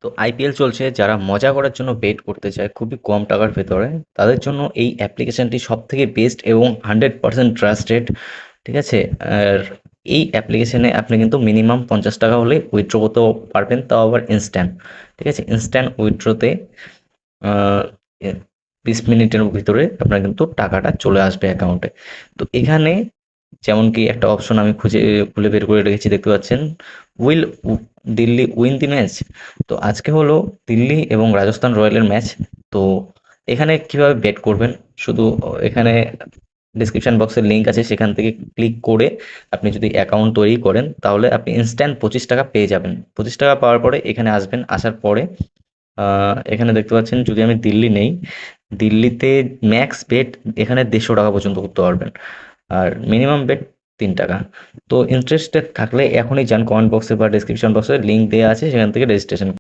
তো আইপিএল চলছে, যারা মজা করার জন্য বেট করতে চায় খুবই কম টাকার ভেতরে, তাদের জন্য এই অ্যাপ্লিকেশনটি সব থেকে বেস্ট এবং 100% ট্রাস্টেড। ঠিক আছে। আর এই অ্যাপ্লিকেশনে আপনি কিন্তু মিনিমাম 50 টাকা হলে উইথড্র করতে পারবেন, তাও আবার ইনস্ট্যান্ট। ঠিক আছে, ইনস্ট্যান্ট উইথড্রতে 20 মিনিটের ভিতরে আপনার কিন্তু টাকাটা চলে আসবে অ্যাকাউন্টে। তো এখানে যেমন কি একটা অপশন আমি খুলে বের করে রেখেছি, দেখতে পাচ্ছেন, will Delhi win the match. তো আজকে হলো দিল্লি এবং রাজস্থান রয়্যালের ম্যাচ। তো এখানে কিভাবে বেট করবেন, শুধু এখানে ডিসক্রিপশন বক্সের লিঙ্ক আছে, সেখান থেকে ক্লিক করে আপনি যদি অ্যাকাউন্ট তৈরি করেন তাহলে আপনি ইনস্ট্যান্ট 25 টাকা পেয়ে যাবেন। 25 টাকা পাওয়ার পরে এখানে আসবেন, আসার পরে এখানে দেখতে পাচ্ছেন, যদি আমি দিল্লি নেই, দিল্লিতে ম্যাক্স বেট এখানে 150 টাকা পর্যন্ত করতে পারবেন। আর মিনিমাম বেট 3 টাকা। তো ইন্টারেস্টেড থাকলে এখনই যান, কমেন্ট বক্সে বা ডিসক্রিপশন বক্সে লিঙ্ক দেওয়া আছে, সেখান থেকে রেজিস্ট্রেশন